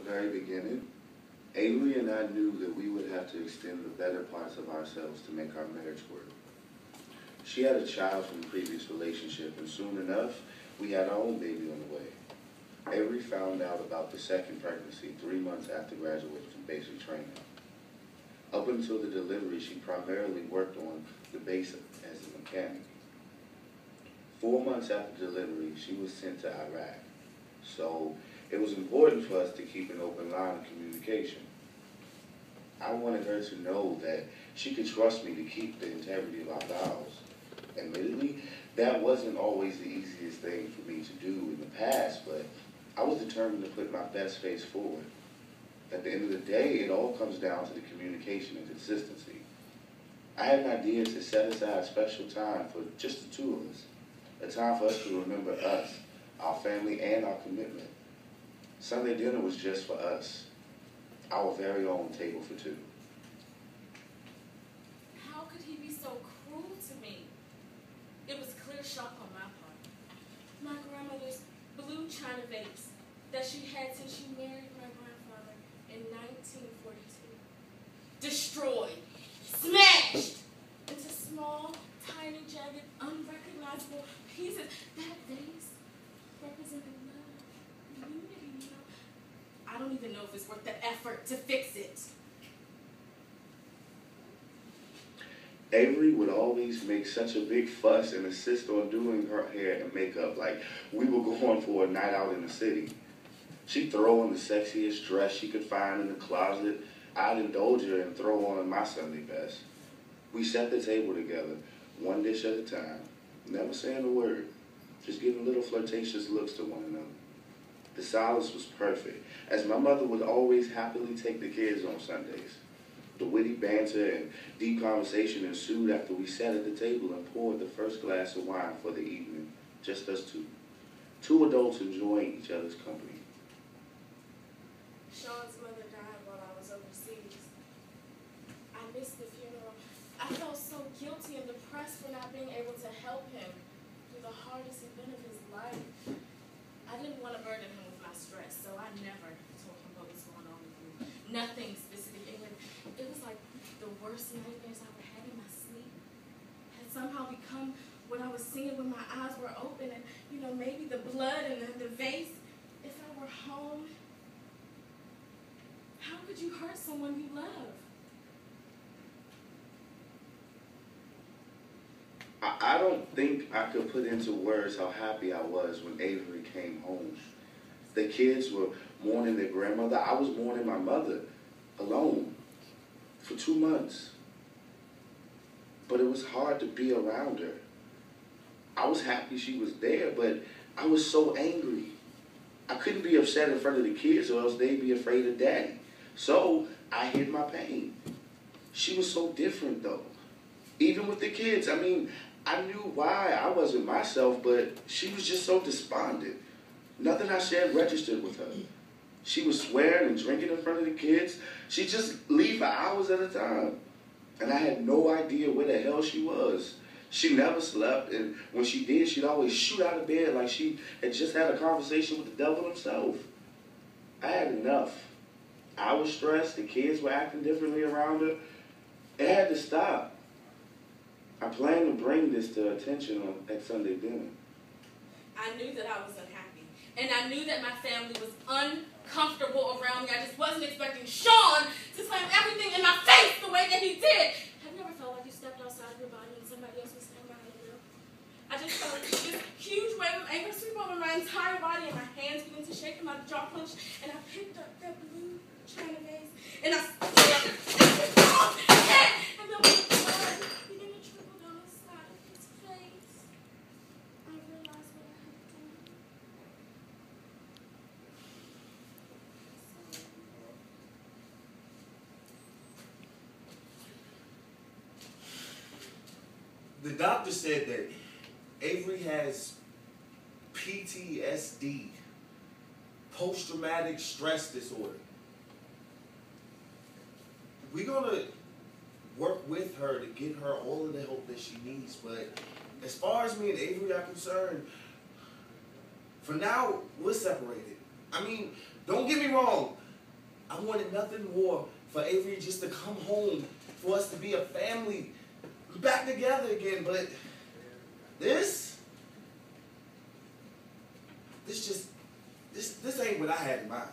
very beginning, Avery and I knew that we would have to extend the better parts of ourselves to make our marriage work. She had a child from a previous relationship, and soon enough, we had our own baby on the way. Avery found out about the second pregnancy 3 months after graduating from basic training. Up until the delivery, she primarily worked on the base as a mechanic. 4 months after delivery, she was sent to Iraq. So it was important for us to keep an open line of communication. I wanted her to know that she could trust me to keep the integrity of our vows. Admittedly, that wasn't always the easiest thing for me to do in the past, but I was determined to put my best face forward. At the end of the day, it all comes down to the communication and consistency. I had an idea to set aside a special time for just the two of us, a time for us to remember us, our family, and our commitment. Sunday dinner was just for us, our very own table for two. How could he be so cruel to me? It was clear shock on my part. My grandmother's blue china vase that she had since she married my grandfather in 1942. Destroyed, smashed into small, tiny, jagged, unrecognizable pieces. That vase represented love, unity, you know. I don't even know if it's worth the effort to fix it. Avery would always make such a big fuss and insist on doing her hair and makeup like we were going for a night out in the city. She'd throw on the sexiest dress she could find in the closet. I'd indulge her and throw on my Sunday best. We set the table together, one dish at a time, never saying a word, just giving little flirtatious looks to one another. The silence was perfect, as my mother would always happily take the kids on Sundays. The witty banter and deep conversation ensued after we sat at the table and poured the first glass of wine for the evening, just us two. Two adults enjoying each other's company. Sean's mother died while I was overseas. I missed the funeral. I felt so guilty and depressed for not being able to help him through the hardest event of his life. I didn't want to burden him with my stress, so I never told him what was going on with me. Nothing specific. It was like the worst nightmares I ever had in my sleep had somehow become what I was seeing when my eyes were open, and, you know, maybe the blood and the vase. If I were home, how could you hurt someone you love? I don't think I could put into words how happy I was when Avery came home. The kids were mourning their grandmother. I was mourning my mother alone for 2 months. But it was hard to be around her. I was happy she was there, but I was so angry. I couldn't be upset in front of the kids or else they'd be afraid of Daddy. So I hid my pain. She was so different though. Even with the kids, I mean, I knew why I wasn't myself, but she was just so despondent. Nothing I said registered with her. She was swearing and drinking in front of the kids. She'd just leave for hours at a time. And I had no idea where the hell she was. She never slept, and when she did, she'd always shoot out of bed like she had just had a conversation with the devil himself. I had enough. I was stressed. The kids were acting differently around her. It had to stop. I planned to bring this to attention at Sunday dinner. I knew that I was unhappy, and I knew that my family was uncomfortable around me. I just wasn't expecting Sean to slam everything in my face the way that he did. Have you ever felt like you stepped outside of your body and somebody else was standing behind the wheel? I just felt this huge wave of anger sweep over my entire body, and my hands began to shake and my jaw clenched, and I picked up that blue china vase, and I stabbed it off his head, and then when the blood began to trickle down the side of his face, I realized what I had done. The doctor said that Avery has PTSD, post-traumatic stress disorder. We're going to work with her to get her all of the help that she needs. But as far as me and Avery are concerned, for now, we're separated. I mean, don't get me wrong. I wanted nothing more for Avery just to come home, for us to be a family, back together again. But this ain't what I had in mind.